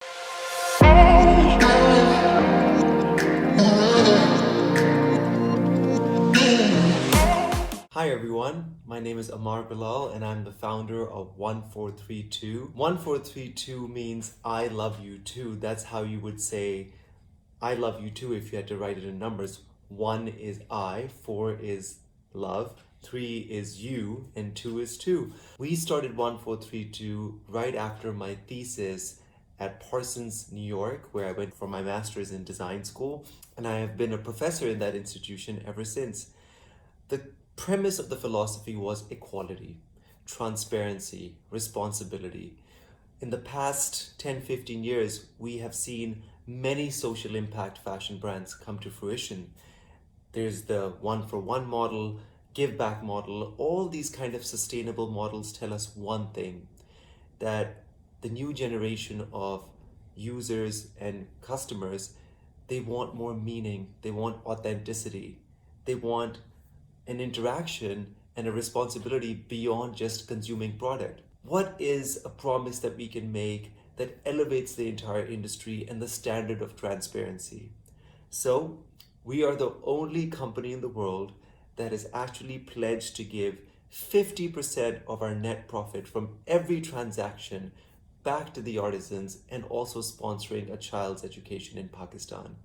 Hi everyone, my name is Ammar Belal and I'm the founder of 1432. 1432 means I love you too. That's how you would say I love you too if you had to write it in numbers. 1 is I, 4 is love, 3 is you, and 2 is two. We started 1432 right after my thesis at Parsons, New York, where I went for my master's in design school, and I have been a professor in that institution ever since. The premise of the philosophy was equality, transparency, responsibility. In the past 10, 15 years, we have seen many social impact fashion brands come to fruition. There's the one for one model, give back model. All these kind of sustainable models tell us one thing, that the new generation of users and customers, they want more meaning, they want authenticity, they want an interaction and a responsibility beyond just consuming product. What is a promise that we can make that elevates the entire industry and the standard of transparency? So, we are the only company in the world that is actually pledged to give 50% of our net profit from every transaction back to the artisans and also sponsoring a child's education in Pakistan.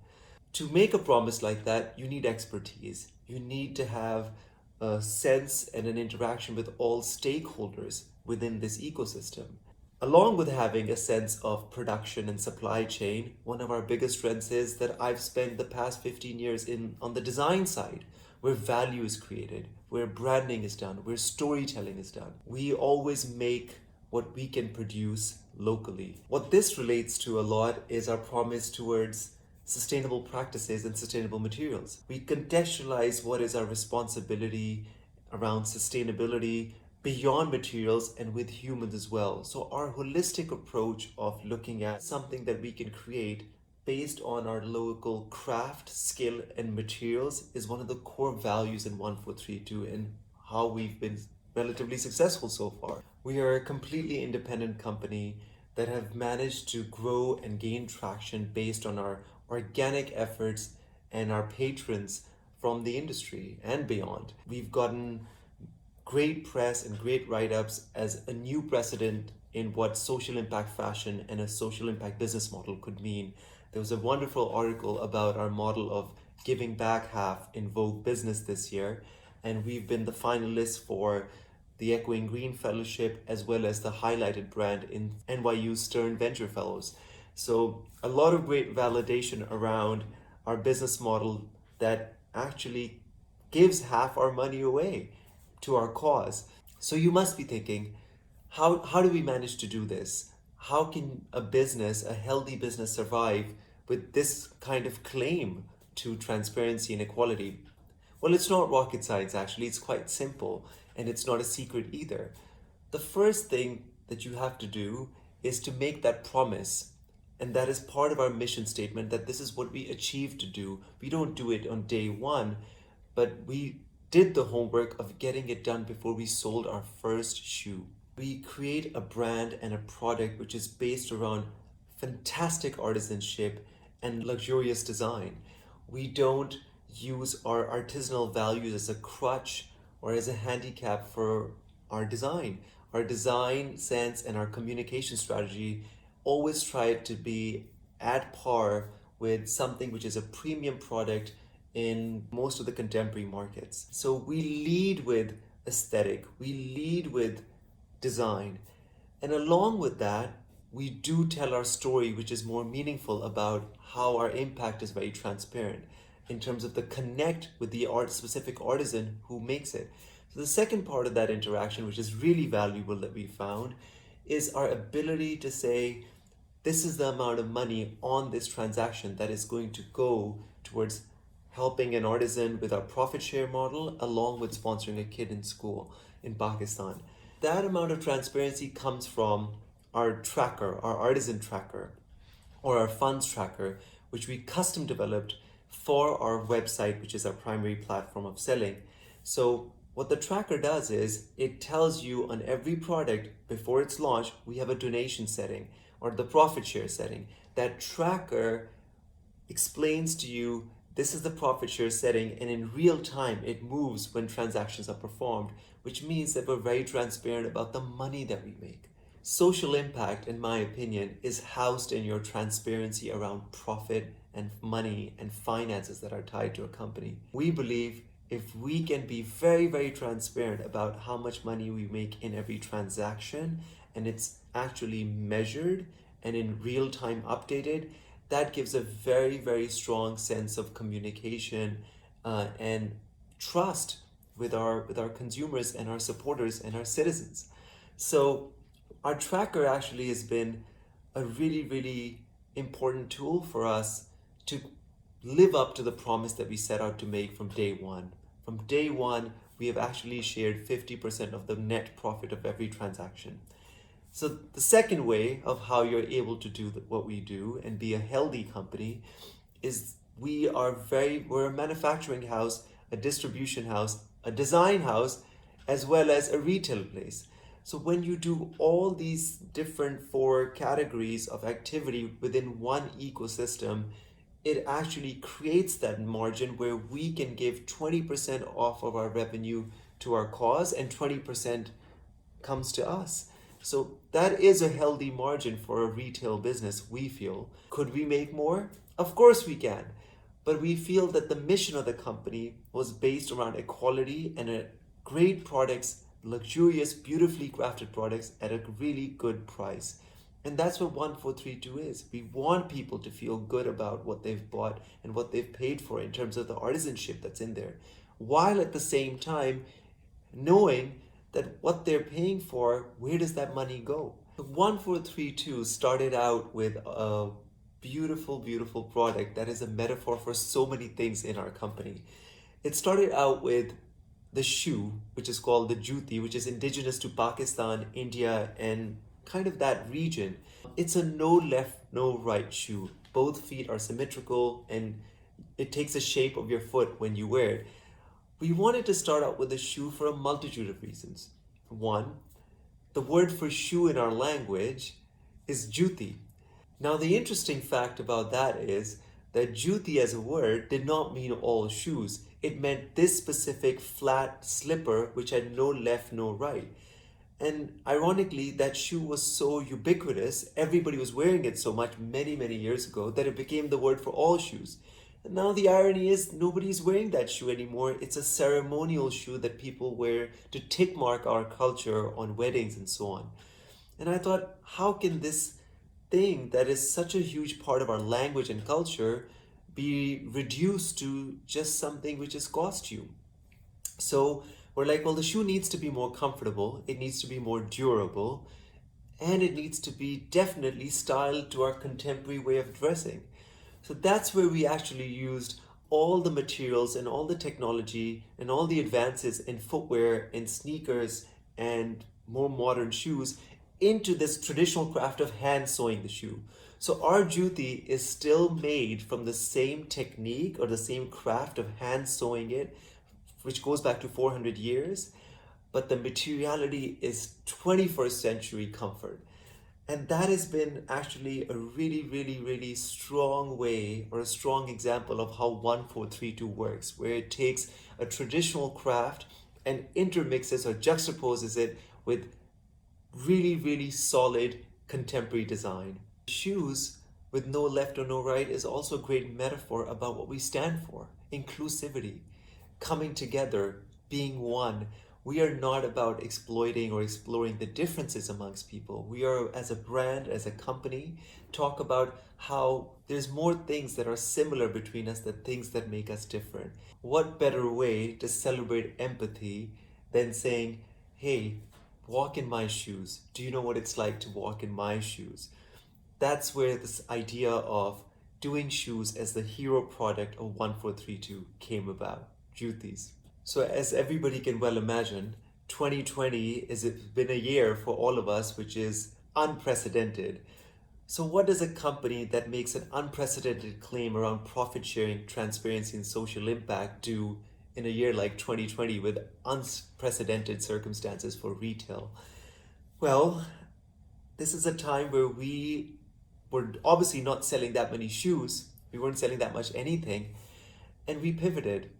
To make a promise like that, you need expertise. You need to have a sense and an interaction with all stakeholders within this ecosystem. Along with having a sense of production and supply chain, one of our biggest strengths is that I've spent the past 15 years on the design side, where value is created, where branding is done, where storytelling is done. We always make what we can produce locally. What this relates to a lot is our promise towards sustainable practices and sustainable materials. We contextualize what is our responsibility around sustainability beyond materials and with humans as well. So our holistic approach of looking at something that we can create based on our local craft, skill, and materials is one of the core values in 1432 and how we've been relatively successful so far. We are a completely independent company that have managed to grow and gain traction based on our organic efforts and our patrons from the industry and beyond. We've gotten great press and great write-ups as a new precedent in what social impact fashion and a social impact business model could mean. There was a wonderful article about our model of giving back half in Vogue Business this year, and we've been the finalists for the Echoing Green Fellowship as well as the highlighted brand in NYU Stern Venture Fellows. So a lot of great validation around our business model that actually gives half our money away to our cause. So you must be thinking, how do we manage to do this? How can a healthy business survive with this kind of claim to transparency and equality? Well, it's not rocket science actually, it's quite simple and it's not a secret either. The first thing that you have to do is to make that promise. And that is part of our mission statement, that this is what we achieve to do. We don't do it on day one, but we did the homework of getting it done before we sold our first shoe. We create a brand and a product which is based around fantastic artisanship and luxurious design. We don't use our artisanal values as a crutch or as a handicap for our design. Our design sense and our communication strategy always try to be at par with something which is a premium product in most of the contemporary markets. So we lead with aesthetic, we lead with design, and along with that, we do tell our story, which is more meaningful about how our impact is very transparent in terms of the connect with the specific artisan who makes it. So the second part of that interaction, which is really valuable that we found, is our ability to say, this is the amount of money on this transaction that is going to go towards helping an artisan with our profit share model, along with sponsoring a kid in school in Pakistan. That amount of transparency comes from our tracker, our artisan tracker, or our funds tracker, which we custom developed for our website, which is our primary platform of selling. So what the tracker does is it tells you on every product before it's launched, we have a donation setting, or the profit share setting. That tracker explains to you this is the profit share setting, and in real time it moves when transactions are performed, which means that we're very transparent about the money that we make. Social impact, in my opinion, is housed in your transparency around profit and money and finances that are tied to a company. We believe if we can be very, very transparent about how much money we make in every transaction, and it's actually measured and in real time updated, that gives a very, very strong sense of communication and trust with our consumers and our supporters and our citizens. So our tracker actually has been a really, really important tool for us to live up to the promise that we set out to make from day one. From day one, we have actually shared 50% of the net profit of every transaction. So the second way of how you're able to do what we do and be a healthy company is we're a manufacturing house, a distribution house, a design house, as well as a retail place. So when you do all these different 4 categories of activity within one ecosystem, it actually creates that margin where we can give 20% off of our revenue to our cause and 20% comes to us. So that is a healthy margin for a retail business, we feel. Could we make more? Of course we can. But we feel that the mission of the company was based around equality and a great products, luxurious, beautifully crafted products at a really good price. And that's what 1432 is. We want people to feel good about what they've bought and what they've paid for in terms of the artisanship that's in there, while at the same time knowing that what they're paying for, where does that money go? 1432 started out with a beautiful, beautiful product that is a metaphor for so many things in our company. It started out with the shoe, which is called the juti, which is indigenous to Pakistan, India, and kind of that region. It's a no left, no right shoe. Both feet are symmetrical and it takes the shape of your foot when you wear it. We wanted to start out with a shoe for a multitude of reasons. One, the word for shoe in our language is juti. Now, the interesting fact about that is that juti as a word did not mean all shoes. It meant this specific flat slipper which had no left, no right. And ironically, that shoe was so ubiquitous, everybody was wearing it so much many, many years ago that it became the word for all shoes. And now the irony is nobody's wearing that shoe anymore. It's a ceremonial shoe that people wear to tick mark our culture on weddings and so on. And I thought, how can this thing that is such a huge part of our language and culture be reduced to just something which is costume? So we're like, well, the shoe needs to be more comfortable, it needs to be more durable, and it needs to be definitely styled to our contemporary way of dressing. So that's where we actually used all the materials and all the technology and all the advances in footwear and sneakers and more modern shoes into this traditional craft of hand sewing the shoe. So our juti is still made from the same technique or the same craft of hand sewing it, which goes back to 400 years, but the materiality is 21st century comfort. And that has been actually a really, really, really strong way or a strong example of how 1432 works, where it takes a traditional craft and intermixes or juxtaposes it with really, really solid contemporary design. Shoes with no left or no right is also a great metaphor about what we stand for: inclusivity, coming together, being one. We are not about exploiting or exploring the differences amongst people. We are, as a brand, as a company, talk about how there's more things that are similar between us than things that make us different. What better way to celebrate empathy than saying, hey, walk in my shoes. Do you know what it's like to walk in my shoes? That's where this idea of doing shoes as the hero product of 1432 came about, jutis. So as everybody can well imagine, 2020 has been a year for all of us which is unprecedented. So what does a company that makes an unprecedented claim around profit sharing, transparency, and social impact do in a year like 2020 with unprecedented circumstances for retail? Well, this is a time where we were obviously not selling that many shoes. We weren't selling that much anything. And we pivoted.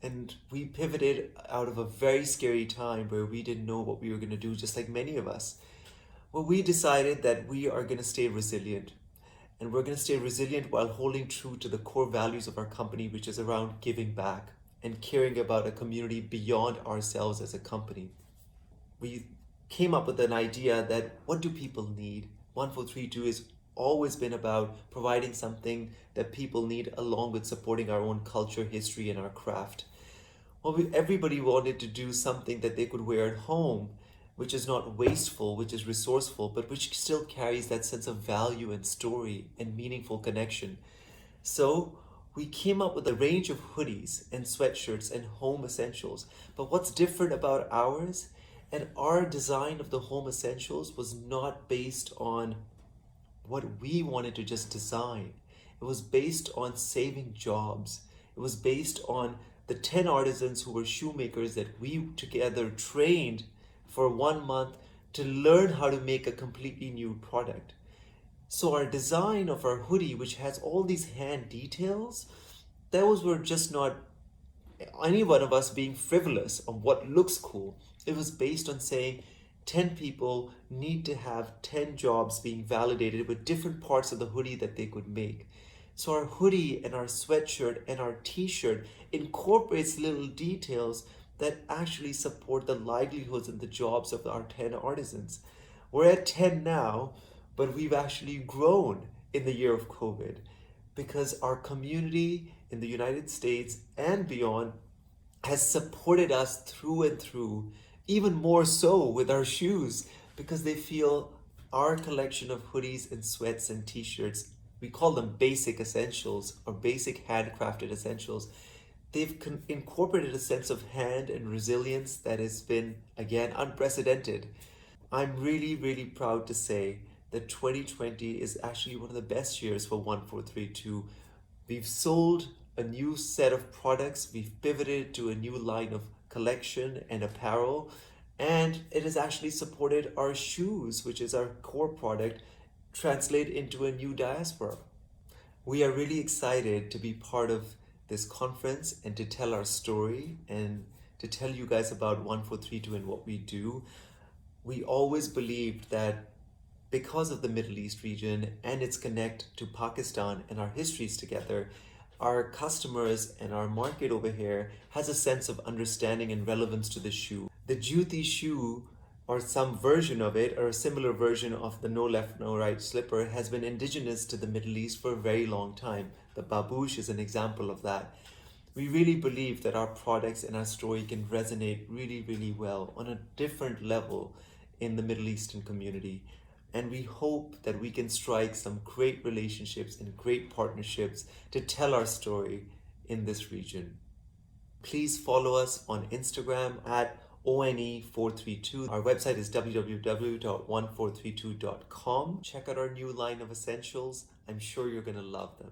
And we pivoted out of a very scary time where we didn't know what we were going to do, just like many of us. Well, we decided that we are going to stay resilient. And we're going to stay resilient while holding true to the core values of our company, which is around giving back and caring about a community beyond ourselves as a company. We came up with an idea that what do people need? 1432 has always been about providing something that people need along with supporting our own culture, history, and our craft. Well, everybody wanted to do something that they could wear at home, which is not wasteful, which is resourceful, but which still carries that sense of value and story and meaningful connection. So we came up with a range of hoodies and sweatshirts and home essentials. But what's different about ours? And our design of the home essentials was not based on what we wanted to just design. It was based on saving jobs. It was based on the 10 artisans who were shoemakers that we together trained for 1 month to learn how to make a completely new product. So our design of our hoodie, which has all these hand details, those were just not any one of us being frivolous of what looks cool. It was based on saying 10 people need to have 10 jobs being validated with different parts of the hoodie that they could make. So our hoodie and our sweatshirt and our t-shirt incorporates little details that actually support the livelihoods and the jobs of our 10 artisans. We're at 10 now, but we've actually grown in the year of COVID because our community in the United States and beyond has supported us through and through, even more so with our shoes, because they feel our collection of hoodies and sweats and t-shirts, we call them basic essentials or basic handcrafted essentials. They've incorporated a sense of hand and resilience that has been, again, unprecedented. I'm really, really proud to say that 2020 is actually one of the best years for 1432. We've sold a new set of products, we've pivoted to a new line of collection and apparel, and it has actually supported our shoes, which is our core product, translate into a new diaspora. We are really excited to be part of this conference and to tell our story and to tell you guys about 1432 and what we do. We always believed that because of the Middle East region and its connect to Pakistan and our histories together, our customers and our market over here has a sense of understanding and relevance to the shoe. The Juti shoe, or some version of it, or a similar version of the no left, no right slipper, has been indigenous to the Middle East for a very long time. The babouche is an example of that. We really believe that our products and our story can resonate really, really well on a different level in the Middle Eastern community. And we hope that we can strike some great relationships and great partnerships to tell our story in this region. Please follow us on Instagram at ONE432. Our website is www.1432.com. Check out our new line of essentials. I'm sure you're going to love them.